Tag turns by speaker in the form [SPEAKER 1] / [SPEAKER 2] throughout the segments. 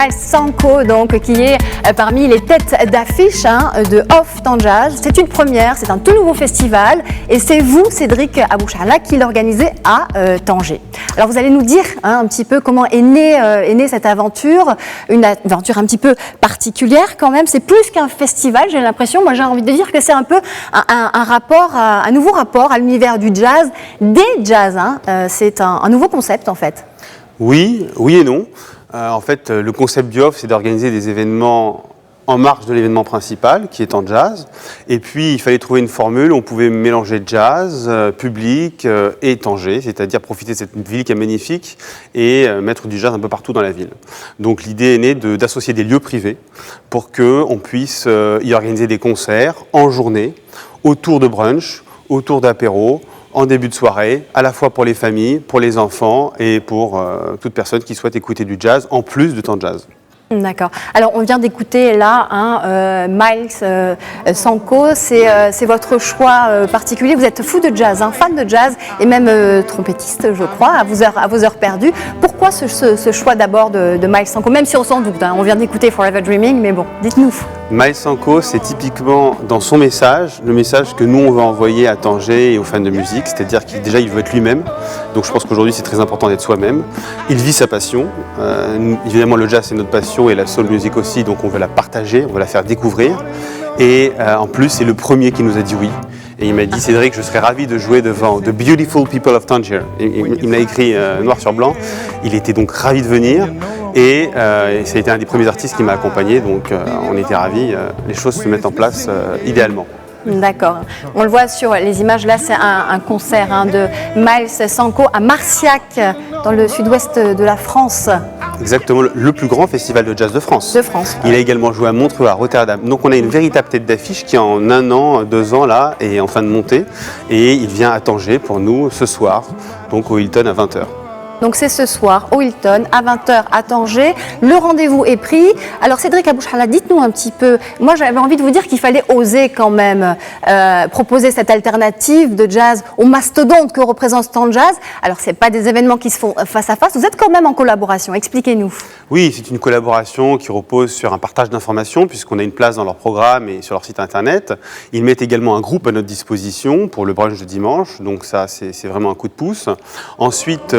[SPEAKER 1] Miles Sanko, donc, qui est parmi les têtes d'affiche de Off Temps Jazz. C'est une première, c'est un tout nouveau festival et c'est vous, Cédric Abouchala, qui l'organisez à Tanger. Alors vous allez nous dire un petit peu comment est née cette aventure, une aventure un petit peu particulière quand même. C'est plus qu'un festival, j'ai l'impression. Moi j'ai envie de dire que c'est un peu un nouveau rapport à l'univers du jazz, des jazz. C'est un nouveau concept en fait.
[SPEAKER 2] Oui et non. En fait, le concept du Off, c'est d'organiser des événements en marge de l'événement principal, qui est Temps Jazz. Et puis, il fallait trouver une formule où on pouvait mélanger jazz, public et Tanger, c'est-à-dire profiter de cette ville qui est magnifique et mettre du jazz un peu partout dans la ville. Donc, l'idée est née d'associer des lieux privés pour qu'on puisse y organiser des concerts en journée, autour de brunch, autour d'apéros, en début de soirée, à la fois pour les familles, pour les enfants et pour toute personne qui souhaite écouter du jazz, en plus de Temps Jazz.
[SPEAKER 1] D'accord. Alors on vient d'écouter là Miles Sanko, c'est votre choix particulier. Vous êtes fou de jazz, fan de jazz et même trompettiste, je crois, à vos heures perdues. Pourquoi ce choix d'abord de Miles Sanko, même si on s'en doute, on vient d'écouter Forever Dreaming, mais bon, dites-nous.
[SPEAKER 2] Miles Sanko, c'est typiquement dans son message, le message que nous on veut envoyer à Tanger et aux fans de musique, c'est-à-dire qu'il déjà il veut être lui-même. Donc je pense qu'aujourd'hui c'est très important d'être soi-même. Il vit sa passion. Évidemment le jazz c'est notre passion et la soul music aussi, donc on veut la partager, on veut la faire découvrir. Et en plus c'est le premier qui nous a dit oui. Et il m'a dit, Cédric, je serais ravi de jouer devant The Beautiful People of Tanger. Il me l'a écrit noir sur blanc. Il était donc ravi de venir. Et ça a été un des premiers artistes qui m'a accompagné. Donc on était ravis. Les choses se mettent en place idéalement.
[SPEAKER 1] D'accord. On le voit sur les images. Là, c'est un concert de Miles Sanko à Marciac, dans le sud-ouest de la France.
[SPEAKER 2] Exactement, le plus grand festival de jazz de France. Il a également joué à Montreux, à Rotterdam. Donc on a une véritable tête d'affiche qui en 1 an, 2 ans là est en fin de montée. Et il vient à Tanger pour nous ce soir, donc au Hilton à 20h.
[SPEAKER 1] Donc c'est ce soir au Hilton à 20h à Tanger. Le rendez-vous est pris. Alors Cédric Abouchala, dites-nous un petit peu. Moi j'avais envie de vous dire qu'il fallait oser quand même proposer cette alternative de jazz au mastodonte que représente Temps Jazz. Alors c'est pas des événements qui se font face à face. Vous êtes quand même en collaboration. Expliquez-nous.
[SPEAKER 2] Oui, c'est une collaboration qui repose sur un partage d'informations puisqu'on a une place dans leur programme et sur leur site internet. Ils mettent également un groupe à notre disposition pour le brunch de dimanche. Donc ça c'est vraiment un coup de pouce. Ensuite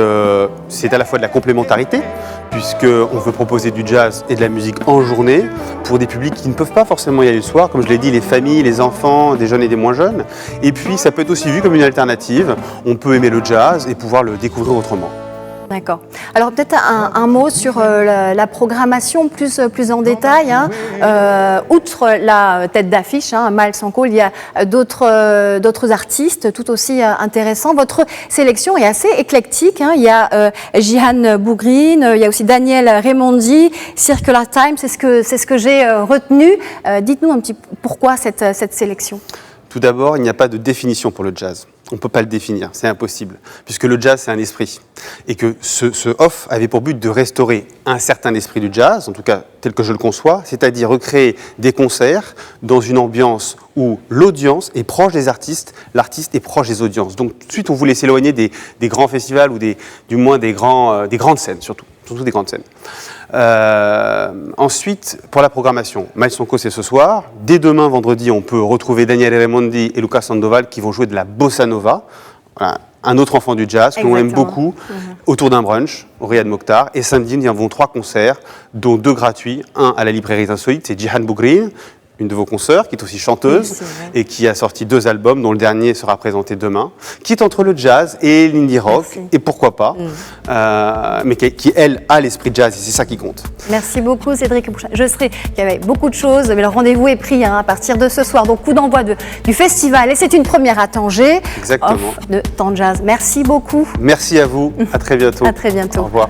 [SPEAKER 2] c'est à la fois de la complémentarité, puisqu'on veut proposer du jazz et de la musique en journée pour des publics qui ne peuvent pas forcément y aller le soir, comme je l'ai dit, les familles, les enfants, des jeunes et des moins jeunes. Et puis ça peut être aussi vu comme une alternative, on peut aimer le jazz et pouvoir le découvrir autrement. D'accord.
[SPEAKER 1] Alors peut-être un mot sur la programmation plus en détail. Outre la tête d'affiche, Miles Sanko, il y a d'autres artistes tout aussi intéressants. Votre sélection est assez éclectique. Il y a Jihan Bougrine, il y a aussi Daniel Raimondi, Circular Time, c'est ce que j'ai retenu. Dites-nous un petit peu pourquoi cette sélection.
[SPEAKER 2] Tout d'abord, il n'y a pas de définition pour le jazz. On ne peut pas le définir, c'est impossible, puisque le jazz, c'est un esprit. Et que ce off avait pour but de restaurer un certain esprit du jazz, en tout cas tel que je le conçois, c'est-à-dire recréer des concerts dans une ambiance où l'audience est proche des artistes, l'artiste est proche des audiences. Donc tout de suite, on voulait s'éloigner des grands festivals ou du moins des grandes scènes, surtout des grandes scènes. Ensuite, pour la programmation, Miles Sanko c'est ce soir. Dès demain, vendredi, on peut retrouver Daniel Raimondi et Lucas Sandoval qui vont jouer de la bossa nova, voilà, un autre enfant du jazz que l'on aime beaucoup, autour d'un brunch au Riyad Mokhtar. Et samedi, nous y avons 3 concerts, dont 2 gratuits. Un à la librairie Insolite, c'est Jihan Bougrine, une de vos consoeurs, qui est aussi chanteuse et qui a sorti 2 albums, dont le dernier sera présenté demain, qui est entre le jazz et l'indie rock, et pourquoi pas, mais qui, elle, a l'esprit jazz, et c'est ça qui compte.
[SPEAKER 1] Merci beaucoup, Cédric Abouchala. Il y avait beaucoup de choses, mais le rendez-vous est pris à partir de ce soir. Donc, coup d'envoi du festival, et c'est une première à Tanger.
[SPEAKER 2] Exactement.
[SPEAKER 1] Off de Temps Jazz. Merci beaucoup.
[SPEAKER 2] Merci à vous, à très bientôt.
[SPEAKER 1] À très bientôt.
[SPEAKER 2] Au revoir.